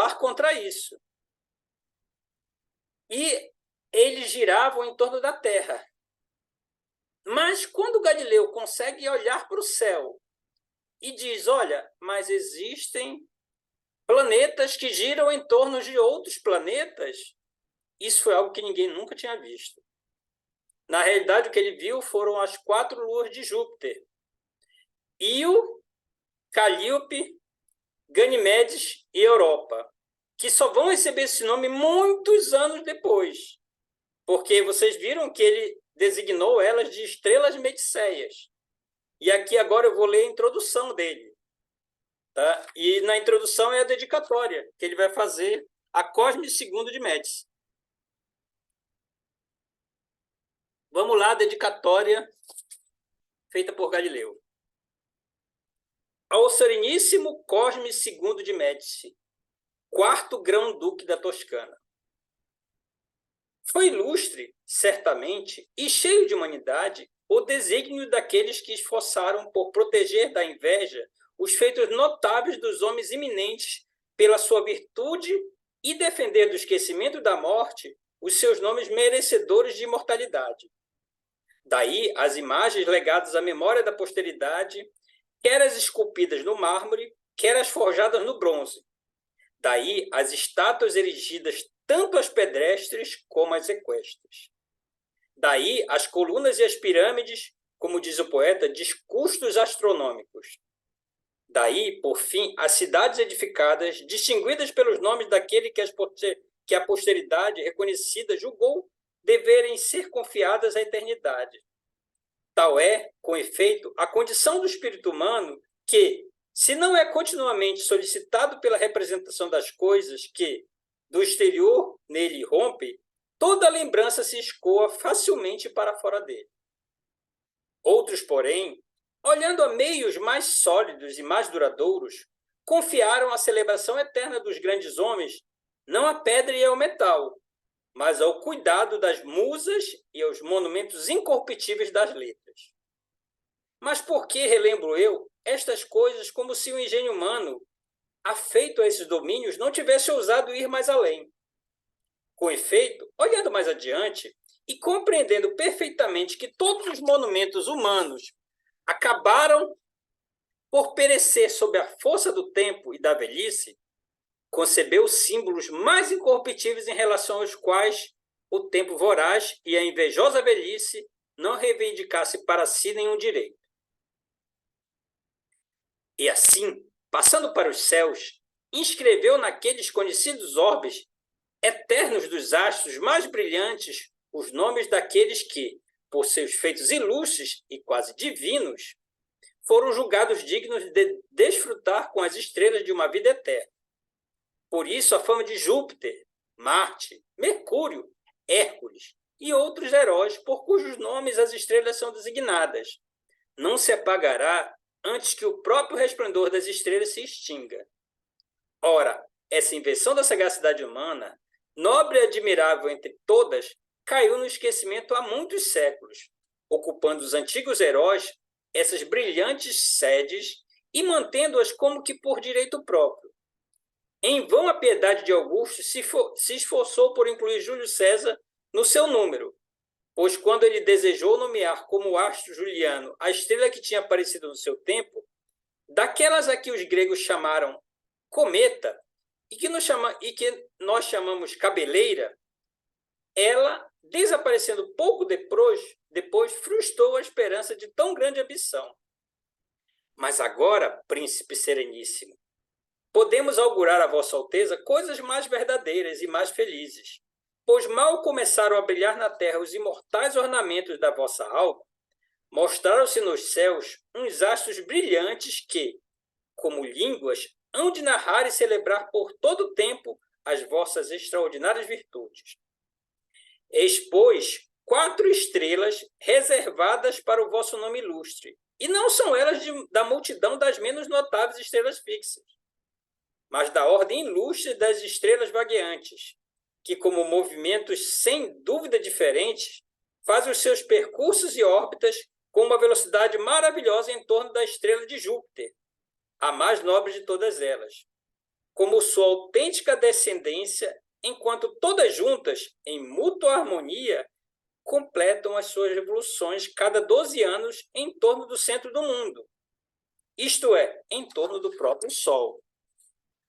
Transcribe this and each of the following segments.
lutar contra isso. E eles giravam em torno da Terra. Mas quando Galileu consegue olhar para o céu e diz, olha, mas existem planetas que giram em torno de outros planetas, isso foi algo que ninguém nunca tinha visto. Na realidade, o que ele viu foram as 4 luas de Júpiter. Io, Calíope, Ganimedes e Europa, que só vão receber esse nome muitos anos depois, porque vocês viram que ele designou elas de estrelas mediceias. E aqui agora eu vou ler a introdução dele. Tá? E na introdução é a dedicatória, que ele vai fazer a Cosme II de Médici. Vamos lá, a dedicatória feita por Galileu. Ao Sereníssimo Cosme II de Médici, 4º Grão-Duque da Toscana. Foi ilustre, certamente, e cheio de humanidade, o desígnio daqueles que esforçaram por proteger da inveja os feitos notáveis dos homens eminentes pela sua virtude e defender do esquecimento da morte os seus nomes merecedores de imortalidade. Daí as imagens legadas à memória da posteridade, quer as esculpidas no mármore, quer as forjadas no bronze. Daí as estátuas erigidas tanto as pedestres como as equestres. Daí as colunas e as pirâmides, como diz o poeta, discursos astronômicos. Daí, por fim, as cidades edificadas, distinguidas pelos nomes daquele que a posteridade reconhecida julgou deverem ser confiadas à eternidade. Tal é, com efeito, a condição do espírito humano que, se não é continuamente solicitado pela representação das coisas que, do exterior, nele rompe, toda lembrança se escoa facilmente para fora dele. Outros, porém, olhando a meios mais sólidos e mais duradouros, confiaram a celebração eterna dos grandes homens não à pedra e ao metal, mas ao cuidado das musas e aos monumentos incorruptíveis das letras. Mas por que relembro eu estas coisas como se o engenho humano, afeito a esses domínios, não tivesse ousado ir mais além? Com efeito, olhando mais adiante e compreendendo perfeitamente que todos os monumentos humanos acabaram por perecer sob a força do tempo e da velhice, concebeu símbolos mais incorruptíveis em relação aos quais o tempo voraz e a invejosa velhice não reivindicasse para si nenhum direito. E assim, passando para os céus, inscreveu naqueles conhecidos orbes eternos dos astros mais brilhantes os nomes daqueles que, por seus feitos ilustres e quase divinos, foram julgados dignos de desfrutar com as estrelas de uma vida eterna. Por isso, a fama de Júpiter, Marte, Mercúrio, Hércules e outros heróis por cujos nomes as estrelas são designadas não se apagará antes que o próprio resplendor das estrelas se extinga. Ora, essa invenção da sagacidade humana, nobre e admirável entre todas, caiu no esquecimento há muitos séculos, ocupando os antigos heróis essas brilhantes sedes e mantendo-as como que por direito próprio. Em vão a piedade de Augusto se esforçou por incluir Júlio César no seu número, pois quando ele desejou nomear como astro Juliano a estrela que tinha aparecido no seu tempo, daquelas a que os gregos chamaram cometa e que nós chamamos cabeleira, ela, desaparecendo pouco depois frustrou a esperança de tão grande ambição. Mas agora, príncipe sereníssimo, podemos augurar a Vossa Alteza coisas mais verdadeiras e mais felizes, pois mal começaram a brilhar na terra os imortais ornamentos da vossa alma, mostraram-se nos céus uns astros brilhantes que, como línguas, hão de narrar e celebrar por todo o tempo as vossas extraordinárias virtudes. Eis, pois, 4 estrelas reservadas para o vosso nome ilustre, e não são elas da multidão das menos notáveis estrelas fixas, mas da ordem ilustre das estrelas vagueantes, que, como movimentos sem dúvida diferentes, fazem os seus percursos e órbitas com uma velocidade maravilhosa em torno da estrela de Júpiter, a mais nobre de todas elas. como sua autêntica descendência, enquanto todas juntas, em mútua harmonia, completam as suas revoluções cada 12 anos em torno do centro do mundo, isto é, em torno do próprio Sol.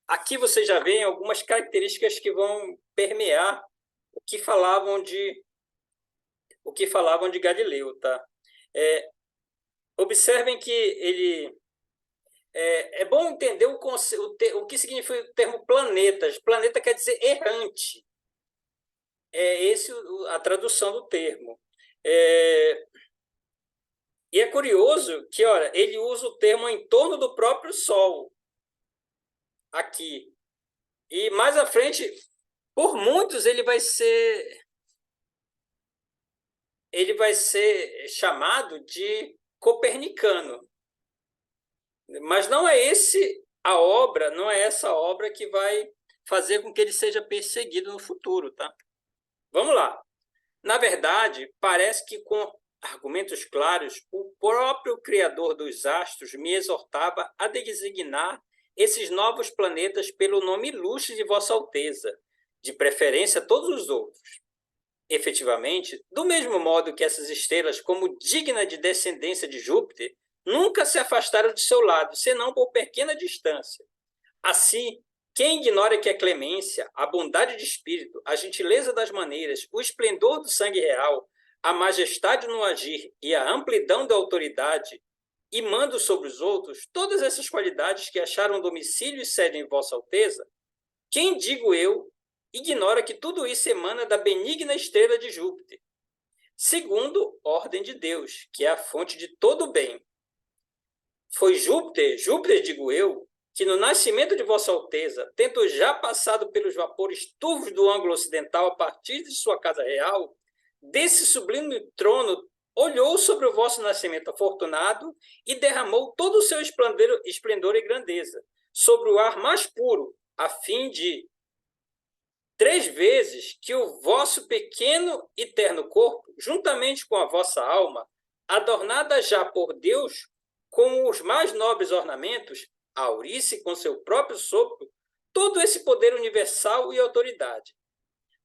Aqui você já vê algumas características que vão permear o que falavam de Galileu, tá? Observem que ele é bom entender o que significa o termo planetas. Planeta quer dizer errante. É esse a tradução do termo. E é curioso que, olha, ele usa o termo em torno do próprio Sol aqui. E mais à frente, por muitos, ele vai ser chamado de copernicano. Mas não é essa obra que vai fazer com que ele seja perseguido no futuro, tá? Vamos lá. Na verdade, parece que com argumentos claros, o próprio Criador dos astros me exortava a designar esses novos planetas pelo nome ilustre de Vossa Alteza, de preferência todos os outros. Efetivamente, do mesmo modo que essas estrelas, como digna de descendência de Júpiter, nunca se afastaram de seu lado, senão por pequena distância. Assim, quem ignora que a clemência, a bondade de espírito, a gentileza das maneiras, o esplendor do sangue real, a majestade no agir e a amplidão da autoridade e mando sobre os outros, todas essas qualidades que acharam domicílio e sede em Vossa Alteza, quem, digo eu, ignora que tudo isso emana da benigna estrela de Júpiter, segundo ordem de Deus, que é a fonte de todo o bem. Foi Júpiter, digo eu, que no nascimento de Vossa Alteza, tendo já passado pelos vapores turvos do ângulo ocidental a partir de sua casa real, desse sublime trono olhou sobre o vosso nascimento afortunado e derramou todo o seu esplendor e grandeza sobre o ar mais puro, a fim de 3 vezes que o vosso pequeno e terno corpo, juntamente com a vossa alma, adornada já por Deus com os mais nobres ornamentos, aurisse com seu próprio sopro todo esse poder universal e autoridade.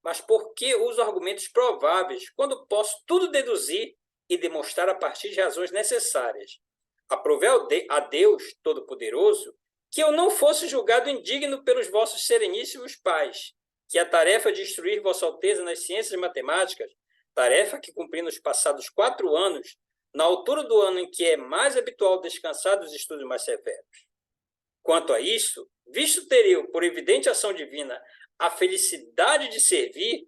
Mas por que uso argumentos prováveis, quando posso tudo deduzir e demonstrar a partir de razões necessárias? Aprove a Deus Todo-Poderoso que eu não fosse julgado indigno pelos vossos sereníssimos pais, que a tarefa de instruir Vossa Alteza nas ciências matemáticas, tarefa que cumpri nos passados 4 anos, na altura do ano em que é mais habitual descansar dos estudos mais severos. Quanto a isto, visto ter eu, por evidente ação divina, a felicidade de servir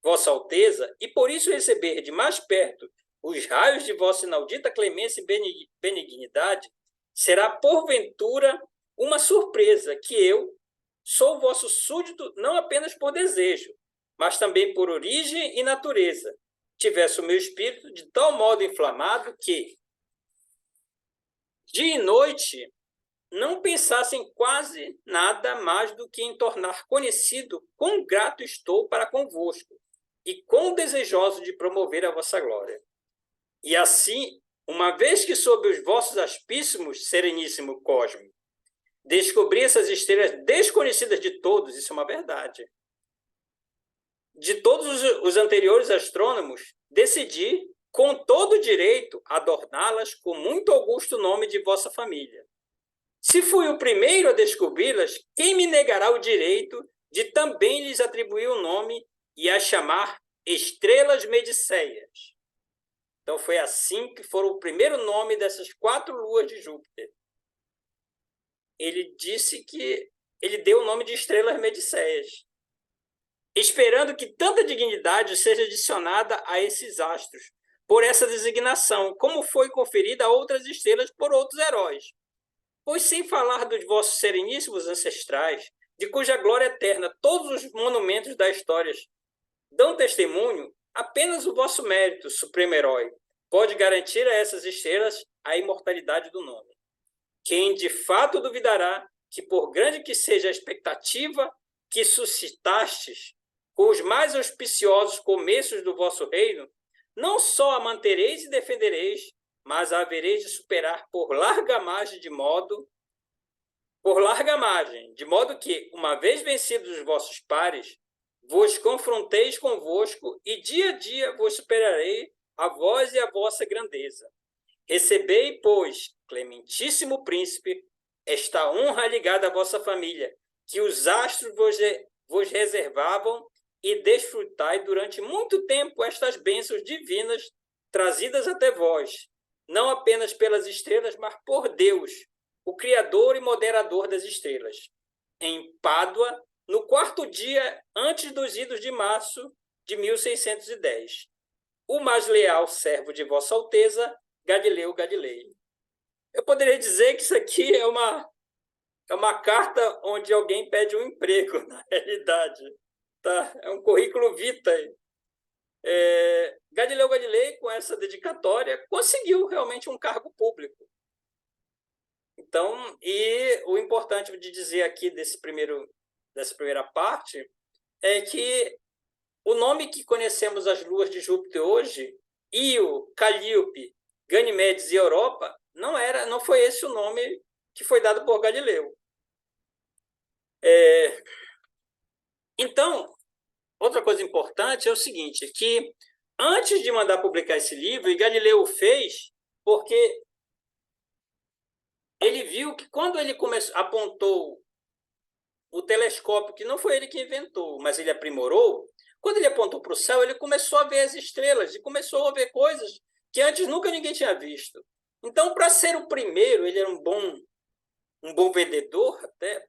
Vossa Alteza e por isso receber de mais perto os raios de vossa inaudita clemência e benignidade, será porventura uma surpresa que eu sou vosso súdito não apenas por desejo, mas também por origem e natureza, tivesse o meu espírito de tal modo inflamado que, dia e noite, não pensassem quase nada mais do que em tornar conhecido quão grato estou para convosco e quão desejoso de promover a vossa glória. E assim, uma vez que sob os vossos aspíssimos, sereníssimo cosmo, descobri essas estrelas desconhecidas de todos, isso é uma verdade. De todos os anteriores astrônomos, decidi, com todo direito, adorná-las com muito augusto nome de vossa família. Se fui o primeiro a descobri-las, quem me negará o direito de também lhes atribuir o nome e a chamar estrelas mediceias? Então, foi assim que foram o primeiro nome dessas 4 luas de Júpiter. Ele disse que ele deu o nome de estrelas mediceias, esperando que tanta dignidade seja adicionada a esses astros, por essa designação, como foi conferida a outras estrelas por outros heróis. Pois, sem falar dos vossos sereníssimos ancestrais, de cuja glória eterna todos os monumentos da história dão testemunho, apenas o vosso mérito, supremo herói, pode garantir a essas estrelas a imortalidade do nome. Quem de fato duvidará que, por grande que seja a expectativa que suscitastes com os mais auspiciosos começos do vosso reino, não só a mantereis e defendereis, mas a havereis de superar por larga margem, de modo por larga margem, de modo que, uma vez vencidos os vossos pares, vos confronteis convosco e dia a dia vos superarei a vós e a vossa grandeza. Recebei, pois, clementíssimo príncipe, esta honra ligada à vossa família, que os astros vos reservavam, e desfrutai durante muito tempo estas bênçãos divinas trazidas até vós, não apenas pelas estrelas, mas por Deus, o Criador e moderador das estrelas. Em Pádua, no 4º dia antes dos idos de março de 1610. O mais leal servo de Vossa Alteza, Galileu Galilei. Eu poderia dizer que isso aqui é uma carta onde alguém pede um emprego, na realidade. Tá? É um currículo vitae. Galileu Galilei, com essa dedicatória, conseguiu realmente um cargo público. Então, e o importante de dizer aqui dessa primeira parte é que o nome que conhecemos as luas de Júpiter hoje, Io, Calíope, Ganimedes e Europa, não foi esse o nome que foi dado por Galileu. Então, outra coisa importante é o seguinte, que antes de mandar publicar esse livro, e Galileu fez porque ele viu que quando ele apontou o telescópio, que não foi ele que inventou, mas ele aprimorou, quando ele apontou para o céu, ele começou a ver as estrelas e começou a ver coisas que antes nunca ninguém tinha visto. Então, para ser o primeiro, ele era um bom vendedor,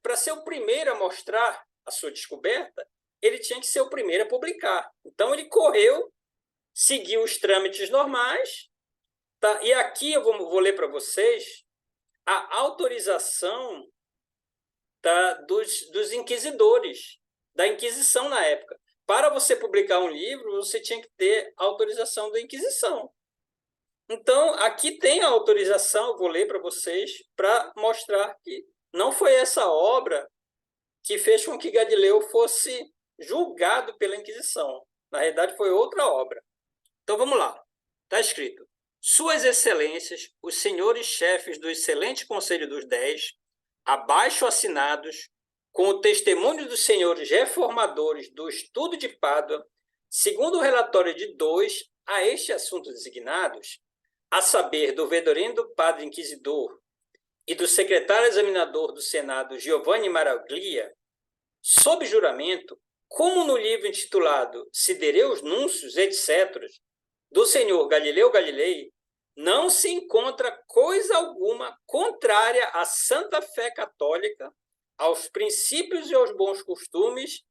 para ser o primeiro a mostrar a sua descoberta, ele tinha que ser o primeiro a publicar. Então, ele correu, seguiu os trâmites normais, tá? E aqui eu vou ler para vocês a autorização dos inquisidores, da Inquisição na época. Para você publicar um livro, você tinha que ter autorização da Inquisição. Então, aqui tem a autorização, eu vou ler para vocês, para mostrar que não foi essa obra que fez com que Galileu fosse julgado pela Inquisição. Na realidade, foi outra obra. Então, vamos lá. Está escrito: Suas Excelências, os senhores chefes do excelente Conselho dos 10, abaixo assinados, com o testemunho dos senhores reformadores do Estudo de Pádua, segundo o relatório de 2 a este assunto designados, a saber, do Reverendo Padre Inquisidor e do secretário examinador do Senado, Giovanni Maraglia, sob juramento, como no livro intitulado Sidereus Núncios, etc., do senhor Galileu Galilei, não se encontra coisa alguma contrária à santa fé católica, aos princípios e aos bons costumes,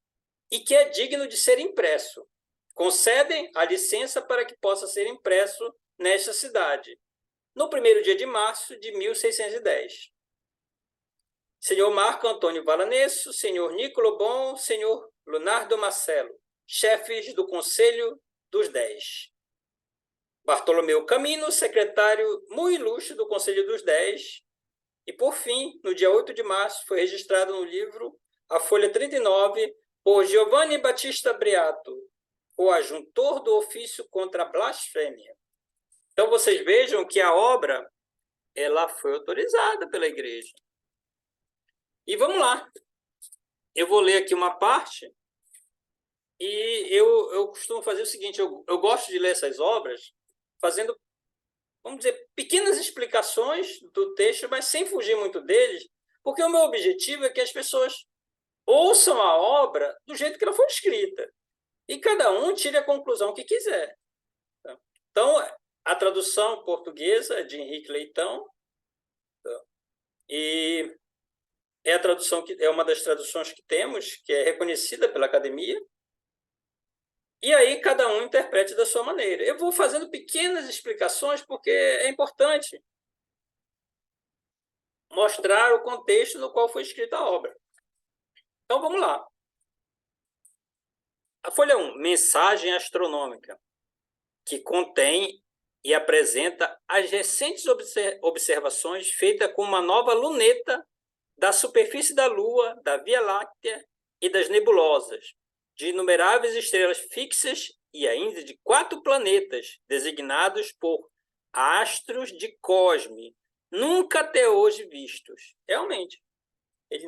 e que é digno de ser impresso. Concedem a licença para que possa ser impresso nesta cidade, no 1º dia de março de 1610. Senhor Marco Antônio Valanesso, senhor Nicolo Bon, senhor Leonardo Marcelo, chefes do Conselho dos 10. Bartolomeu Camino, secretário muito ilustre do Conselho dos 10. E, por fim, no dia 8 de março, foi registrado no livro, a folha 39, por Giovanni Battista Briato, o adjuntor do ofício contra a blasfêmia. Então, vocês vejam que a obra ela foi autorizada pela igreja. E vamos lá. Eu vou ler aqui uma parte e eu costumo fazer o seguinte, eu gosto de ler essas obras fazendo, vamos dizer, pequenas explicações do texto, mas sem fugir muito deles, porque o meu objetivo é que as pessoas ouçam a obra do jeito que ela foi escrita e cada um tire a conclusão que quiser. Então, a tradução portuguesa é de Henrique Leitão, e é uma das traduções que temos, que é reconhecida pela academia, e aí cada um interprete da sua maneira. Eu vou fazendo pequenas explicações porque é importante mostrar o contexto no qual foi escrita a obra. Então, vamos lá. A folha 1, mensagem astronômica, que contém e apresenta as recentes observações feitas com uma nova luneta da superfície da Lua, da Via Láctea e das nebulosas, de inumeráveis estrelas fixas e ainda de 4 planetas, designados por astros de Cosme, nunca até hoje vistos. Realmente. Ele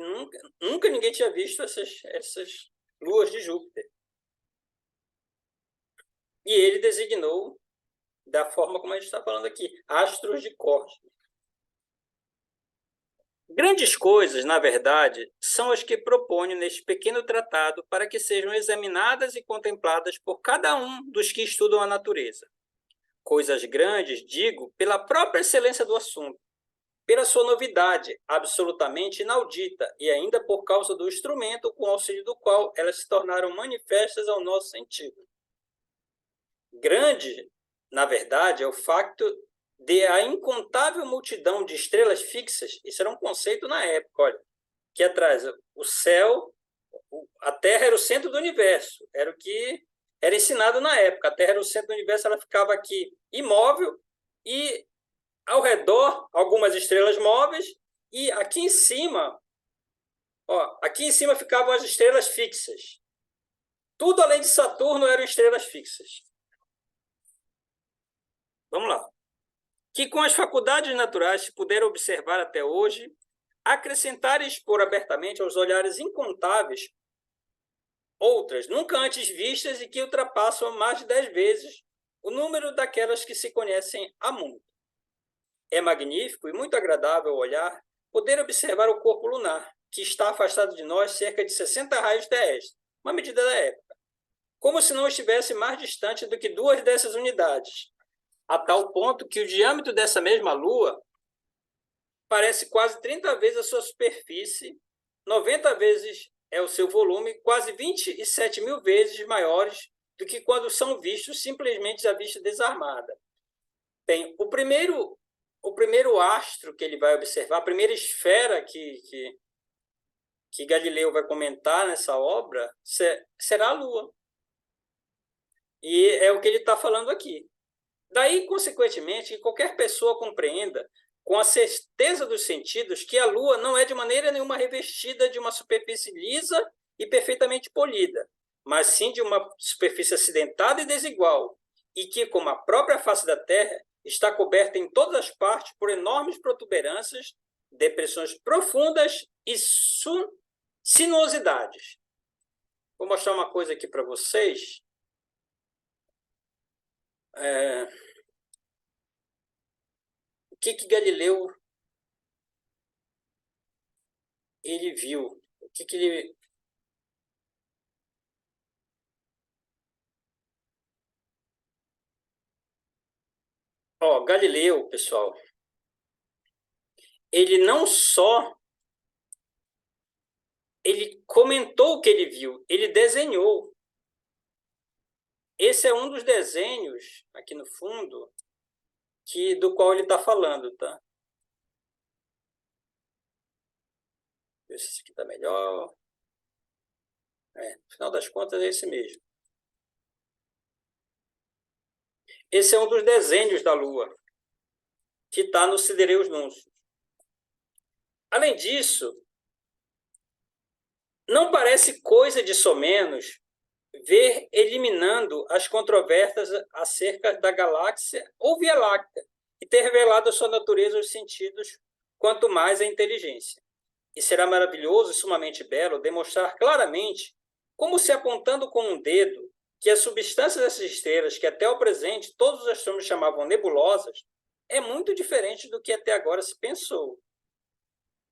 nunca ninguém tinha visto essas luas de Júpiter. E ele designou da forma como a gente está falando aqui, astros de corte. Grandes coisas, na verdade, são as que proponho neste pequeno tratado para que sejam examinadas e contempladas por cada um dos que estudam a natureza. Coisas grandes, digo, pela própria excelência do assunto, pela sua novidade absolutamente inaudita e ainda por causa do instrumento com o auxílio do qual elas se tornaram manifestas ao nosso sentido. Grande, na verdade, é o facto de a incontável multidão de estrelas fixas, isso era um conceito na época, olha, que atrás o céu, a Terra era o centro do universo, era o que era ensinado na época, a Terra era o centro do universo, ela ficava aqui imóvel e ao redor algumas estrelas móveis e aqui em cima, aqui em cima ficavam as estrelas fixas. Tudo além de Saturno eram estrelas fixas. Vamos lá. Que com as faculdades naturais se puderam observar até hoje, acrescentar e expor abertamente aos olhares incontáveis outras, nunca antes vistas e que ultrapassam mais de 10 vezes o número daquelas que se conhecem há muito. É magnífico e muito agradável olhar poder observar o corpo lunar, que está afastado de nós cerca de 60 raios terrestres, uma medida da época, como se não estivesse mais distante do que 2 dessas unidades, a tal ponto que o diâmetro dessa mesma Lua parece quase 30 vezes a sua superfície, 90 vezes é o seu volume, quase 27 mil vezes maiores do que quando são vistos simplesmente à vista desarmada. Tem o primeiro astro que ele vai observar, a primeira esfera que Galileu vai comentar nessa obra, será a Lua. E é o que ele está falando aqui. Daí, consequentemente, que qualquer pessoa compreenda, com a certeza dos sentidos, que a Lua não é de maneira nenhuma revestida de uma superfície lisa e perfeitamente polida, mas sim de uma superfície acidentada e desigual, e que, como a própria face da Terra, está coberta em todas as partes por enormes protuberâncias, depressões profundas e sinuosidades. Vou mostrar uma coisa aqui para vocês. O que Galileu ele viu? O que ele... Galileu, pessoal, ele não só ele comentou o que ele viu, ele desenhou. Esse é um dos desenhos aqui no fundo do qual ele está falando, tá? Ver se esse aqui está melhor. No final das contas é esse mesmo. Esse é um dos desenhos da Lua que está no Sidereus Nuncius. Além disso, não parece coisa de somenos ver eliminando as controvérsias acerca da galáxia ou Via Láctea e ter revelado a sua natureza aos sentidos, quanto mais a inteligência. E será maravilhoso e sumamente belo demonstrar claramente, como se apontando com um dedo, que a substância dessas estrelas, que até o presente todos os astrônomos chamavam nebulosas, é muito diferente do que até agora se pensou.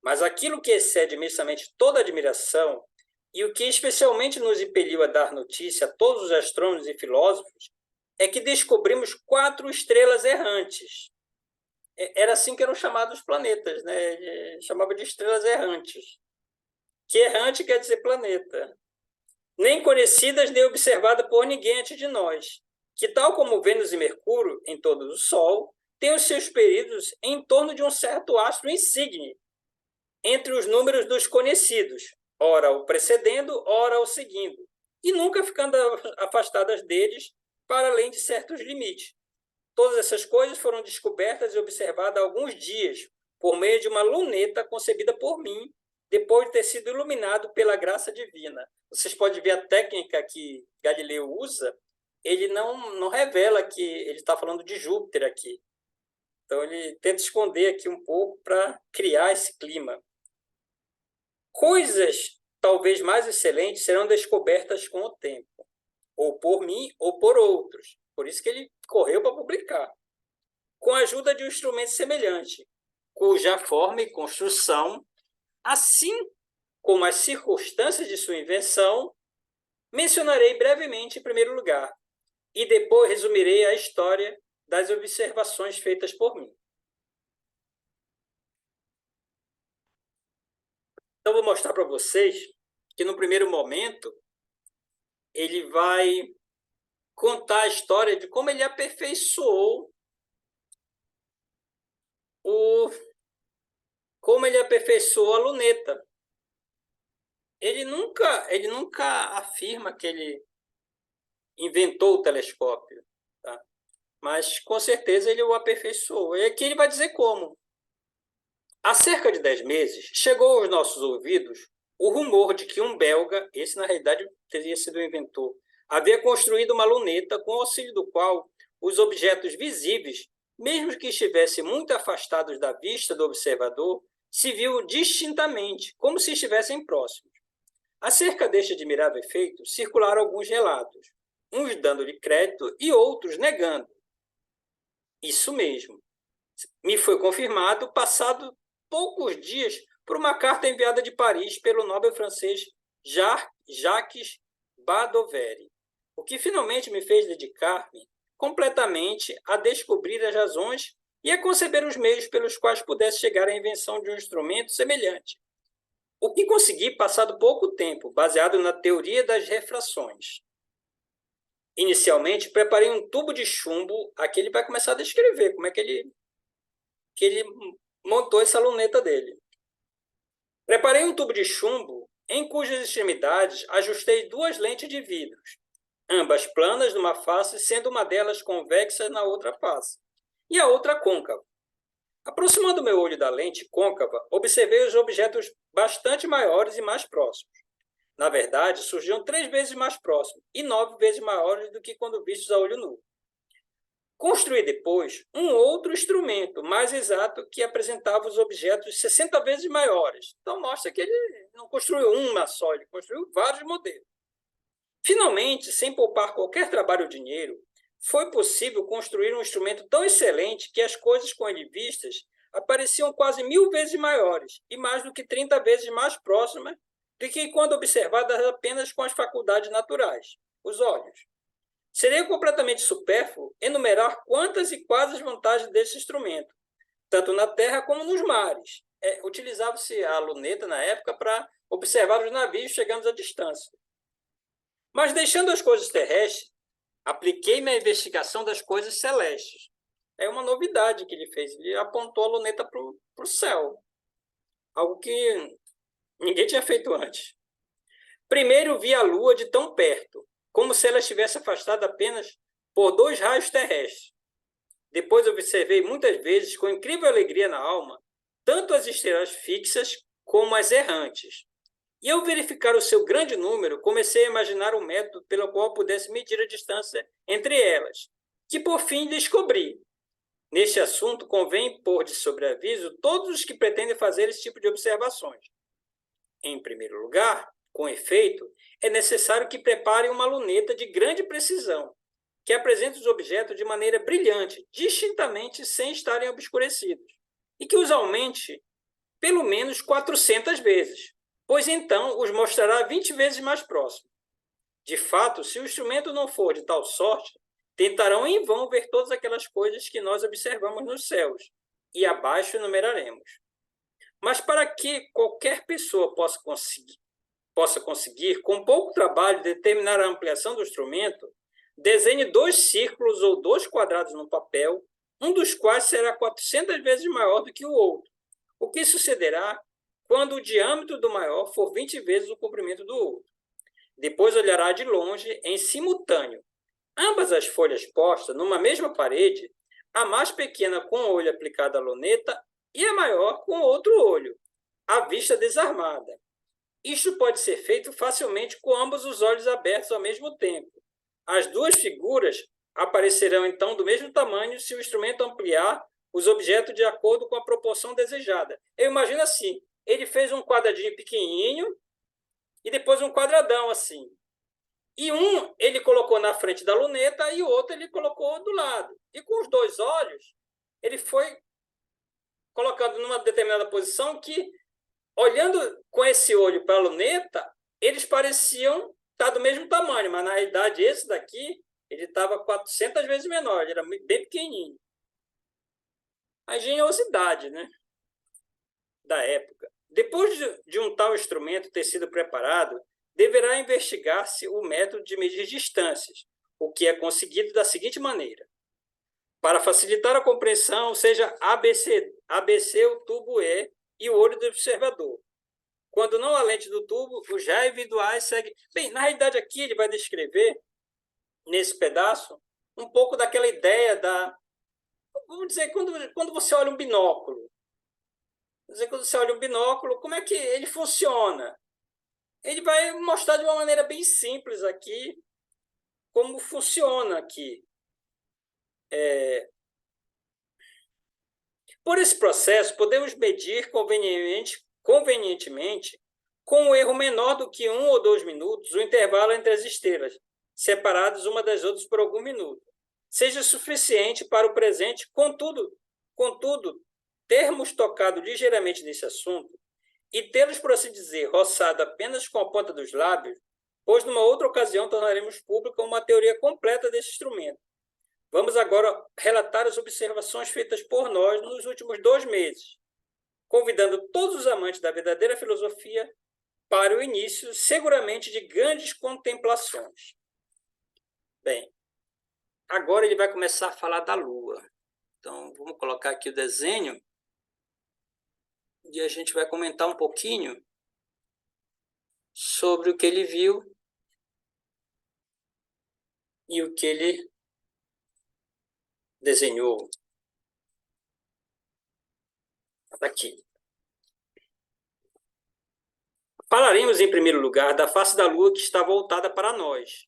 Mas aquilo que excede imensamente toda admiração e o que especialmente nos impeliu a dar notícia a todos os astrônomos e filósofos é que descobrimos 4 estrelas errantes. Era assim que eram chamados os planetas, né? Ele chamava de estrelas errantes. Que errante quer dizer planeta. Nem conhecidas nem observadas por ninguém antes de nós, que, tal como Vênus e Mercúrio em torno do Sol, têm os seus períodos em torno de um certo astro insigne, entre os números dos conhecidos, ora o precedendo, ora o seguindo, e nunca ficando afastadas deles para além de certos limites. Todas essas coisas foram descobertas e observadas há alguns dias, por meio de uma luneta concebida por mim, depois de ter sido iluminado pela graça divina. Vocês podem ver a técnica que Galileu usa, ele não revela que ele está falando de Júpiter aqui. Então, ele tenta esconder aqui um pouco para criar esse clima. Coisas talvez mais excelentes serão descobertas com o tempo, ou por mim ou por outros. Por isso que ele correu para publicar. Com a ajuda de um instrumento semelhante, cuja forma e construção, assim como as circunstâncias de sua invenção, mencionarei brevemente em primeiro lugar, e depois resumirei a história das observações feitas por mim. Então, vou mostrar para vocês que, no primeiro momento, ele vai contar a história de como ele aperfeiçoou a luneta. Ele nunca afirma que ele inventou o telescópio, tá? Mas, com certeza, ele o aperfeiçoou. E aqui ele vai dizer como. Há cerca de 10 meses, chegou aos nossos ouvidos o rumor de que um belga, esse na realidade teria sido o inventor, havia construído uma luneta com o auxílio do qual os objetos visíveis, mesmo que estivessem muito afastados da vista do observador, se viam distintamente, como se estivessem próximos. Acerca deste admirável efeito, circularam alguns relatos, uns dando-lhe crédito e outros negando. Isso mesmo. Me foi confirmado, passado poucos dias, por uma carta enviada de Paris pelo nobel francês Jacques Badoveri, o que finalmente me fez dedicar-me completamente a descobrir as razões e a conceber os meios pelos quais pudesse chegar à invenção de um instrumento semelhante. O que consegui passado pouco tempo, baseado na teoria das refrações. Inicialmente, preparei um tubo de chumbo, aqui ele vai começar a descrever como é que ele montou essa luneta dele. Preparei um tubo de chumbo, em cujas extremidades ajustei 2 lentes de vidro, ambas planas numa face, sendo uma delas convexa na outra face, e a outra côncava. Aproximando meu olho da lente côncava, observei os objetos bastante maiores e mais próximos. Na verdade, surgiam 3 vezes mais próximos e 9 vezes maiores do que quando vistos a olho nu. Construí depois um outro instrumento mais exato que apresentava os objetos 60 vezes maiores. Então, mostra que ele não construiu uma só, ele construiu vários modelos. Finalmente, sem poupar qualquer trabalho ou dinheiro, foi possível construir um instrumento tão excelente que as coisas com ele vistas apareciam quase 1000 vezes maiores e mais do que 30 vezes mais próximas do que quando observadas apenas com as faculdades naturais, os olhos. Seria completamente supérfluo enumerar quantas e quais as vantagens desse instrumento, tanto na terra como nos mares. Utilizava-se a luneta na época para observar os navios chegando à distância. Mas, deixando as coisas terrestres, apliquei-me à investigação das coisas celestes. É uma novidade que ele fez. Ele apontou a luneta para o céu, algo que ninguém tinha feito antes. Primeiro vi a Lua de tão perto, como se ela estivesse afastada apenas por 2 raios terrestres. Depois observei muitas vezes, com incrível alegria na alma, tanto as estrelas fixas como as errantes. E ao verificar o seu grande número, comecei a imaginar um método pelo qual pudesse medir a distância entre elas, que por fim descobri. Neste assunto, convém pôr de sobreaviso todos os que pretendem fazer esse tipo de observações. Em primeiro lugar, com efeito, é necessário que preparem uma luneta de grande precisão, que apresente os objetos de maneira brilhante, distintamente sem estarem obscurecidos, e que os aumente pelo menos 400 vezes, pois então os mostrará 20 vezes mais próximo. De fato, se o instrumento não for de tal sorte, tentarão em vão ver todas aquelas coisas que nós observamos nos céus, e abaixo enumeraremos. Mas para que qualquer pessoa possa conseguir, com pouco trabalho, determinar a ampliação do instrumento, desenhe 2 círculos ou 2 quadrados no papel, um dos quais será 400 vezes maior do que o outro, o que sucederá quando o diâmetro do maior for 20 vezes o comprimento do outro. Depois olhará de longe, em simultâneo, ambas as folhas postas numa mesma parede, a mais pequena com o olho aplicado à luneta e a maior com o outro olho, a vista desarmada. Isto pode ser feito facilmente com ambos os olhos abertos ao mesmo tempo. As 2 figuras aparecerão então do mesmo tamanho se o instrumento ampliar os objetos de acordo com a proporção desejada. Eu imagino assim, ele fez um quadradinho pequenininho e depois um quadradão assim. E um ele colocou na frente da luneta e o outro ele colocou do lado. E com os dois olhos, ele foi colocando numa determinada posição que, olhando com esse olho para a luneta, eles pareciam estar do mesmo tamanho, mas na realidade esse daqui ele estava 400 vezes menor, ele era bem pequenininho. A engenhosidade, né, da época. Depois de um tal instrumento ter sido preparado, deverá investigar-se o método de medir distâncias, o que é conseguido da seguinte maneira. Para facilitar a compreensão, seja ABC o tubo e o olho do observador. Quando não a lente do tubo, os raios individuais seguem... Bem, na realidade aqui ele vai descrever, nesse pedaço, um pouco daquela ideia da... Vamos dizer, quando você olha um binóculo. Vamos dizer, quando você olha um binóculo, como é que ele funciona? Ele vai mostrar de uma maneira bem simples aqui como funciona aqui. Por esse processo, podemos medir convenientemente, com um erro menor do que 1 ou 2 minutos, o intervalo entre as estrelas, separadas uma das outras por algum minuto. Seja suficiente para o presente, contudo, termos tocado ligeiramente nesse assunto e tê-los, por assim dizer, roçado apenas com a ponta dos lábios, pois numa outra ocasião tornaremos pública uma teoria completa desse instrumento. Vamos agora relatar as observações feitas por nós nos últimos 2 meses, convidando todos os amantes da verdadeira filosofia para o início, seguramente, de grandes contemplações. Bem, agora ele vai começar a falar da Lua. Então, vamos colocar aqui o desenho e a gente vai comentar um pouquinho sobre o que ele viu e o que ele desenhou. Aqui. Falaremos, em primeiro lugar, da face da Lua que está voltada para nós.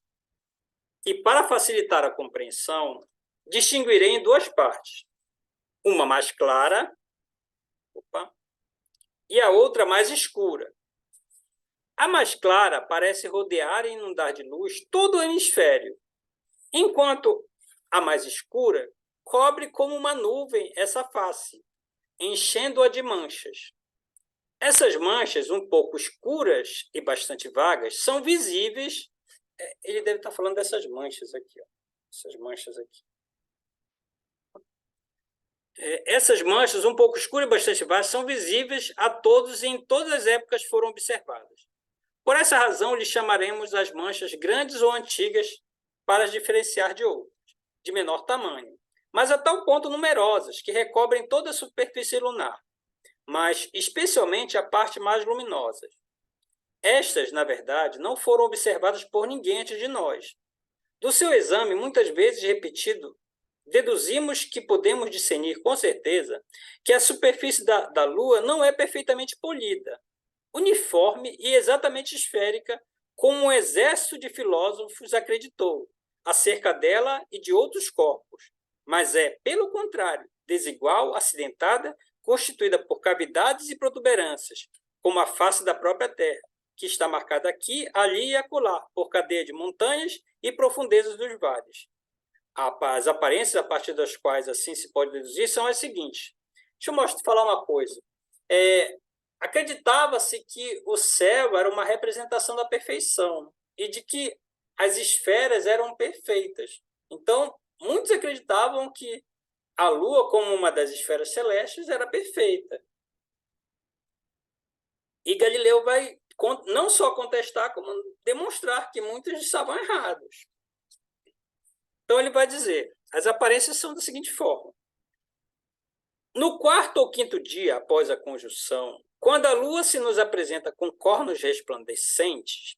E, para facilitar a compreensão, distinguirei em 2 partes. Uma mais clara e a outra mais escura. A mais clara parece rodear e inundar de luz todo o hemisfério, enquanto a mais escura cobre como uma nuvem essa face, enchendo-a de manchas. Essas manchas, um pouco escuras e bastante vagas, são visíveis. Ele deve estar falando dessas manchas aqui. Ó. Essas manchas aqui. Essas manchas, um pouco escuras e bastante vagas, são visíveis a todos e em todas as épocas foram observadas. Por essa razão, lhe chamaremos as manchas grandes ou antigas para as diferenciar de outras, de menor tamanho, mas a tal ponto numerosas que recobrem toda a superfície lunar, mas especialmente a parte mais luminosa. Estas, na verdade, não foram observadas por ninguém antes de nós. Do seu exame, muitas vezes repetido, deduzimos que podemos discernir com certeza que a superfície da Lua não é perfeitamente polida, uniforme e exatamente esférica, como um exército de filósofos acreditou, acerca dela e de outros corpos, mas é, pelo contrário, desigual, acidentada, constituída por cavidades e protuberâncias, como a face da própria Terra, que está marcada aqui, ali e acolá, por cadeia de montanhas e profundezas dos vales. As aparências a partir das quais assim se pode deduzir são as seguintes. Deixa eu falar uma coisa. Acreditava-se que o céu era uma representação da perfeição e de que as esferas eram perfeitas. Então, muitos acreditavam que a Lua, como uma das esferas celestes, era perfeita. E Galileu vai não só contestar, como demonstrar que muitos estavam errados. Então, ele vai dizer, as aparências são da seguinte forma. No 4º ou 5º dia após a conjunção, quando a Lua se nos apresenta com cornos resplandecentes,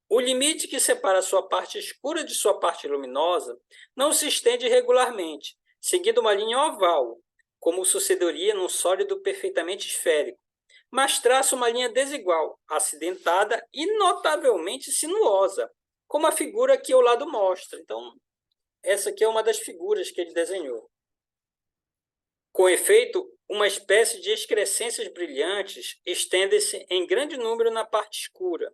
o limite que separa sua parte escura de sua parte luminosa não se estende regularmente, seguindo uma linha oval, como sucederia num sólido perfeitamente esférico, mas traça uma linha desigual, acidentada e notavelmente sinuosa, como a figura que ao lado mostra. Então, essa aqui é uma das figuras que ele desenhou. Com efeito, uma espécie de excrescências brilhantes estendem-se em grande número na parte escura,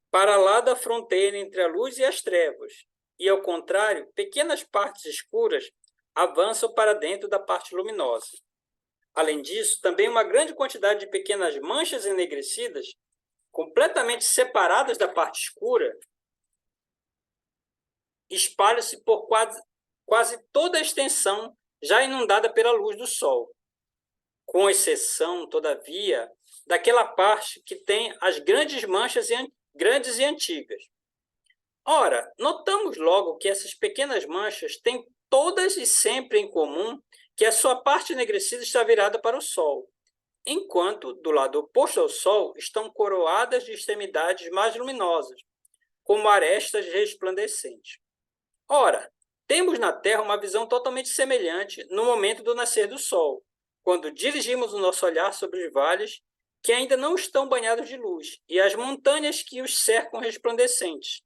para lá da fronteira entre a luz e as trevas, e, ao contrário, pequenas partes escuras avançam para dentro da parte luminosa. Além disso, também uma grande quantidade de pequenas manchas enegrecidas, completamente separadas da parte escura, espalham-se por quase toda a extensão já inundada pela luz do Sol, com exceção, todavia, daquela parte que tem as grandes manchas grandes e antigas. Ora, notamos logo que essas pequenas manchas têm todas e sempre em comum que a sua parte enegrecida está virada para o Sol, enquanto, do lado oposto ao Sol, estão coroadas de extremidades mais luminosas, como arestas resplandecentes. Ora, temos na Terra uma visão totalmente semelhante no momento do nascer do Sol, quando dirigimos o nosso olhar sobre os vales que ainda não estão banhados de luz e as montanhas que os cercam resplandecentes.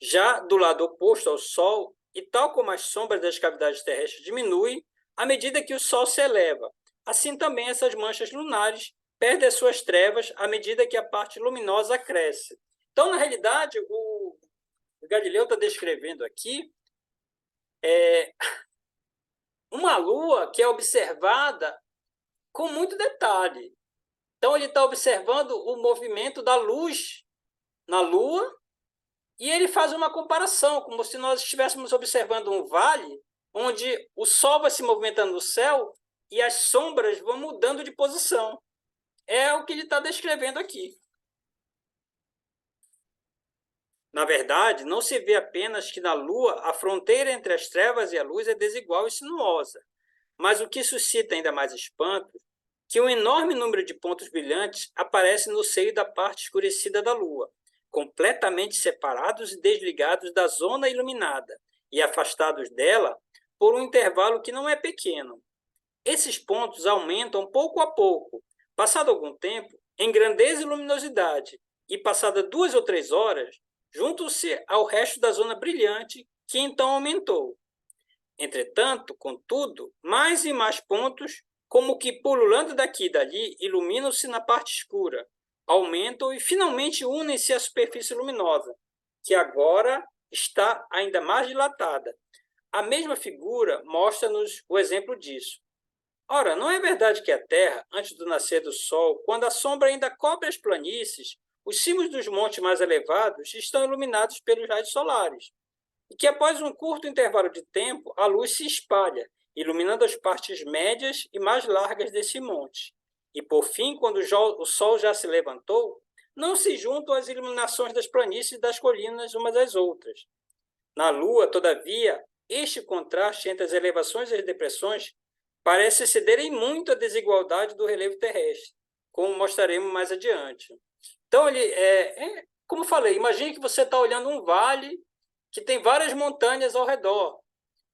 Já do lado oposto ao Sol, e tal como as sombras das cavidades terrestres diminuem à medida que o Sol se eleva, assim também essas manchas lunares perdem as suas trevas à medida que a parte luminosa cresce. Então, na realidade, o Galileu está descrevendo aqui uma lua que é observada com muito detalhe. Então, ele está observando o movimento da luz na lua e ele faz uma comparação, como se nós estivéssemos observando um vale onde o Sol vai se movimentando no céu e as sombras vão mudando de posição. É o que ele está descrevendo aqui. Na verdade, não se vê apenas que na Lua a fronteira entre as trevas e a luz é desigual e sinuosa, mas o que suscita ainda mais espanto, que um enorme número de pontos brilhantes aparece no seio da parte escurecida da Lua, completamente separados e desligados da zona iluminada e afastados dela por um intervalo que não é pequeno. Esses pontos aumentam pouco a pouco, passado algum tempo, em grandeza e luminosidade, e passada 2 ou 3 horas, juntam-se ao resto da zona brilhante, que então aumentou. Entretanto, contudo, mais e mais pontos, como que pululando daqui e dali, iluminam-se na parte escura, aumentam e finalmente unem-se à superfície luminosa, que agora está ainda mais dilatada. A mesma figura mostra-nos o exemplo disso. Ora, não é verdade que a Terra, antes do nascer do Sol, quando a sombra ainda cobre as planícies, os cimos dos montes mais elevados estão iluminados pelos raios solares, e que após um curto intervalo de tempo, a luz se espalha, iluminando as partes médias e mais largas desse monte. E por fim, quando o Sol já se levantou, não se juntam as iluminações das planícies e das colinas umas às outras. Na Lua, todavia, este contraste entre as elevações e as depressões parece excederem muito a desigualdade do relevo terrestre, como mostraremos mais adiante. Então, como eu falei, imagine que você está olhando um vale que tem várias montanhas ao redor.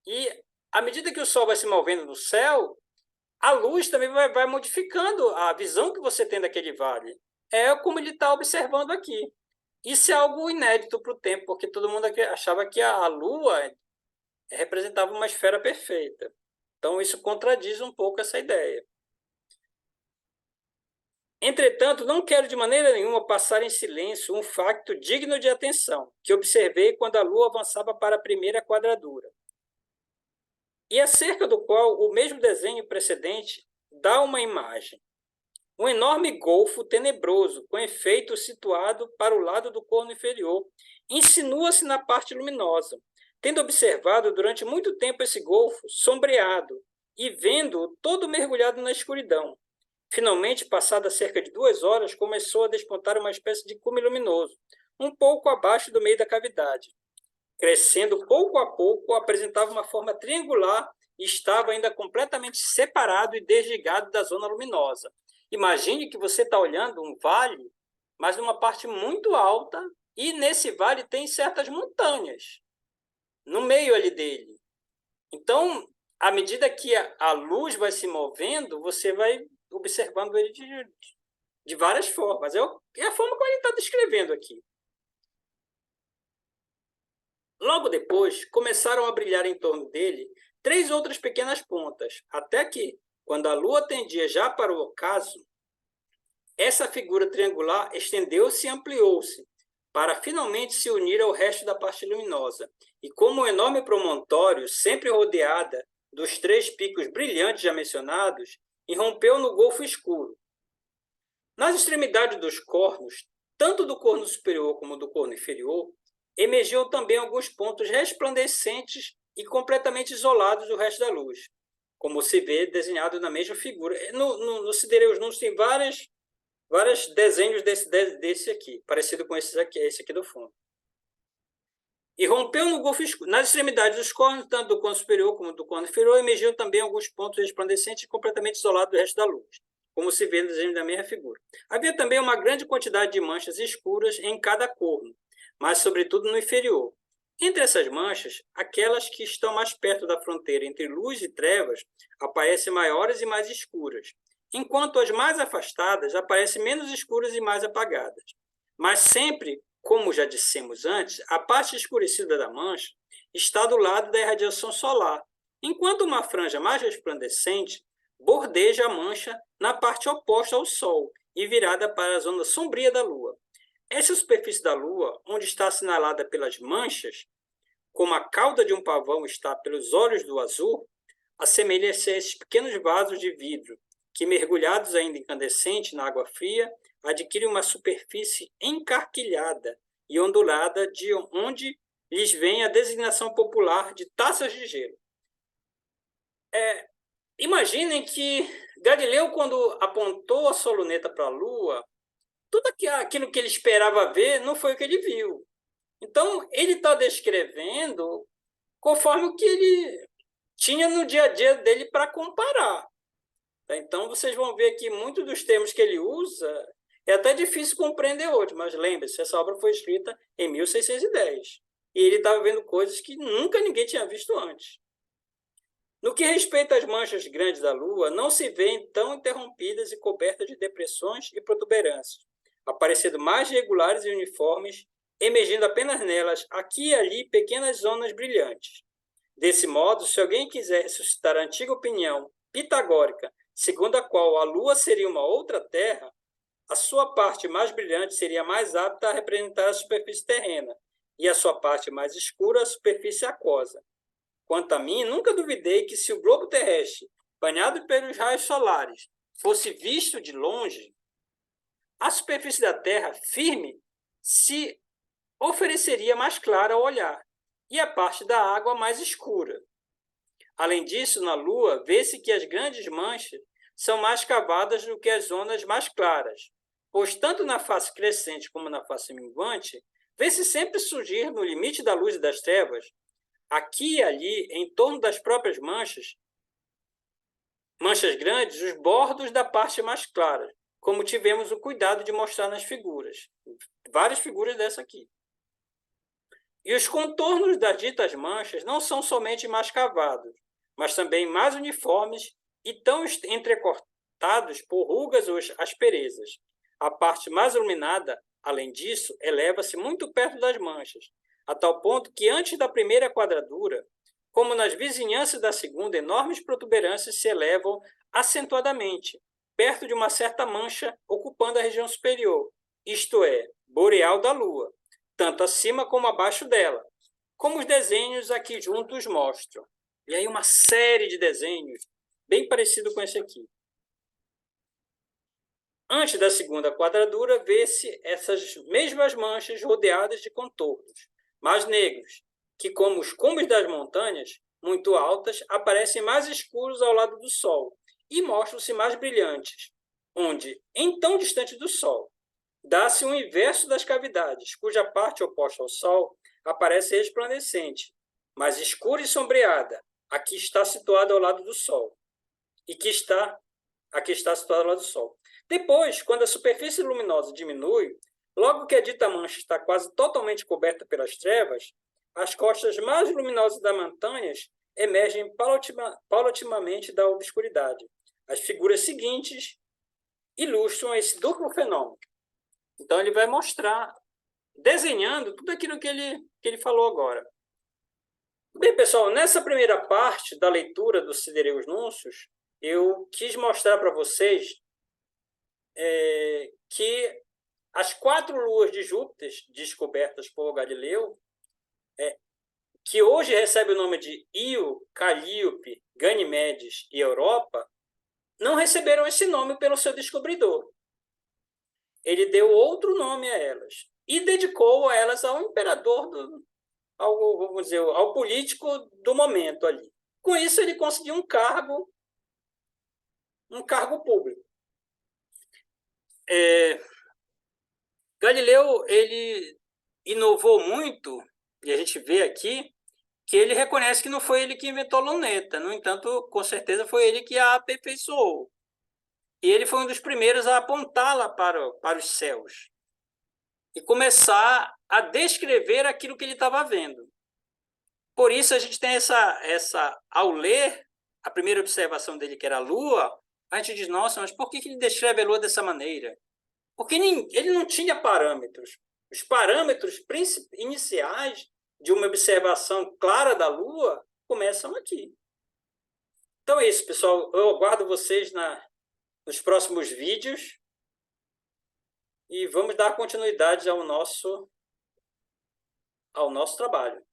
E, à medida que o Sol vai se movendo no céu, a luz também vai modificando a visão que você tem daquele vale. É como ele está observando aqui. Isso é algo inédito para o tempo, porque todo mundo achava que a Lua representava uma esfera perfeita. Então, isso contradiz um pouco essa ideia. Entretanto, não quero de maneira nenhuma passar em silêncio um facto digno de atenção, que observei quando a Lua avançava para a primeira quadradura, e acerca do qual o mesmo desenho precedente dá uma imagem. Um enorme golfo tenebroso, com efeito situado para o lado do corno inferior, insinua-se na parte luminosa, tendo observado durante muito tempo esse golfo sombreado e vendo-o todo mergulhado na escuridão. Finalmente, passada cerca de 2 horas, começou a despontar uma espécie de cume luminoso, um pouco abaixo do meio da cavidade. Crescendo pouco a pouco, apresentava uma forma triangular e estava ainda completamente separado e desligado da zona luminosa. Imagine que você está olhando um vale, mas numa parte muito alta, e nesse vale tem certas montanhas no meio ali dele. Então, à medida que a luz vai se movendo, você vai observando ele de várias formas. É a forma como ele está descrevendo aqui. Logo depois, começaram a brilhar em torno dele 3 outras pequenas pontas, até que, quando a Lua tendia já para o ocaso, essa figura triangular estendeu-se e ampliou-se, para finalmente se unir ao resto da parte luminosa, e como um enorme promontório, sempre rodeada dos 3 picos brilhantes já mencionados, irrompeu no golfo escuro. Nas extremidades dos cornos, tanto do corno superior como do corno inferior, emergiam também alguns pontos resplandecentes e completamente isolados do resto da luz, como se vê desenhado na mesma figura. No Sidereus Nunc tem vários desenhos desse aqui, parecido com esse aqui do fundo. E rompeu no golfo escuro. Nas extremidades dos cornos, tanto do corno superior como do corno inferior, emergiam também alguns pontos resplandecentes e completamente isolados do resto da luz, como se vê no desenho da mesma figura. Havia também uma grande quantidade de manchas escuras em cada corno, mas sobretudo no inferior. Entre essas manchas, aquelas que estão mais perto da fronteira entre luz e trevas aparecem maiores e mais escuras, enquanto as mais afastadas aparecem menos escuras e mais apagadas. Mas sempre, como já dissemos antes, a parte escurecida da mancha está do lado da irradiação solar, enquanto uma franja mais resplandecente bordeja a mancha na parte oposta ao Sol e virada para a zona sombria da Lua. Essa superfície da Lua, onde está assinalada pelas manchas, como a cauda de um pavão está pelos olhos do azul, assemelha-se a esses pequenos vasos de vidro que, mergulhados ainda incandescente na água fria, adquirem uma superfície encarquilhada e ondulada, de onde lhes vem a designação popular de taças de gelo. Imaginem que Galileu, quando apontou a sua luneta para a Lua, tudo aquilo que ele esperava ver não foi o que ele viu. Então, ele está descrevendo conforme o que ele tinha no dia a dia dele para comparar. Então, vocês vão ver que muitos dos termos que ele usa é até difícil compreender hoje, mas lembre-se, essa obra foi escrita em 1610. E ele estava vendo coisas que nunca ninguém tinha visto antes. No que respeita às manchas grandes da Lua, não se vêem tão interrompidas e cobertas de depressões e protuberâncias, aparecendo mais regulares e uniformes, emergindo apenas nelas, aqui e ali, pequenas zonas brilhantes. Desse modo, se alguém quiser ressuscitar a antiga opinião pitagórica, segundo a qual a Lua seria uma outra Terra, a sua parte mais brilhante seria mais apta a representar a superfície terrena, e a sua parte mais escura a superfície aquosa. Quanto a mim, nunca duvidei que, se o globo terrestre, banhado pelos raios solares, fosse visto de longe, a superfície da Terra, firme, se ofereceria mais clara ao olhar, e a parte da água mais escura. Além disso, na Lua, vê-se que as grandes manchas são mais cavadas do que as zonas mais claras, pois tanto na face crescente como na face minguante, vê-se sempre surgir, no limite da luz e das trevas, aqui e ali, em torno das próprias manchas grandes, os bordos da parte mais clara, como tivemos o cuidado de mostrar nas figuras. Várias figuras dessa aqui. E os contornos das ditas manchas não são somente mais cavados, mas também mais uniformes e tão entrecortados por rugas ou asperezas. A parte mais iluminada, além disso, eleva-se muito perto das manchas, a tal ponto que antes da primeira quadradura, como nas vizinhanças da segunda, enormes protuberâncias se elevam acentuadamente, perto de uma certa mancha ocupando a região superior, isto é, boreal da Lua, tanto acima como abaixo dela, como os desenhos aqui juntos mostram. E aí uma série de desenhos, bem parecido com esse aqui. Antes da segunda quadradura, vê-se essas mesmas manchas rodeadas de contornos, mais negros, que, como os cumes das montanhas, muito altas, aparecem mais escuros ao lado do Sol e mostram-se mais brilhantes, onde, em tão distante do Sol, dá-se o inverso das cavidades, cuja parte oposta ao Sol aparece resplandecente, mas escura e sombreada, aqui está situada ao lado do Sol, e aqui está situada ao lado do Sol. Depois, quando a superfície luminosa diminui, logo que a dita mancha está quase totalmente coberta pelas trevas, as costas mais luminosas das montanhas emergem paulatinamente da obscuridade. As figuras seguintes ilustram esse duplo fenômeno. Então, ele vai mostrar, desenhando tudo aquilo que ele falou agora. Bem, pessoal, nessa primeira parte da leitura do Sidereus Nuncius, eu quis mostrar para vocês que as 4 luas de Júpiter descobertas por Galileu, que hoje recebe o nome de Io, Calíope, Ganimedes e Europa, não receberam esse nome pelo seu descobridor. Ele deu outro nome a elas e dedicou a elas ao imperador, vamos dizer, ao político do momento ali. Com isso, ele conseguiu um cargo público. Galileu, ele inovou muito, e a gente vê aqui que ele reconhece que não foi ele que inventou a luneta, no entanto, com certeza foi ele que a aperfeiçoou. E ele foi um dos primeiros a apontá-la para os céus e começar a descrever aquilo que ele estava vendo. Por isso, a gente tem ao ler a primeira observação dele, que era a Lua, a gente diz, nossa, mas por que ele descreve a Lua dessa maneira? Porque ele não tinha parâmetros. Os parâmetros iniciais de uma observação clara da Lua começam aqui. Então é isso, pessoal. Eu aguardo vocês nos próximos vídeos e vamos dar continuidade ao nosso trabalho.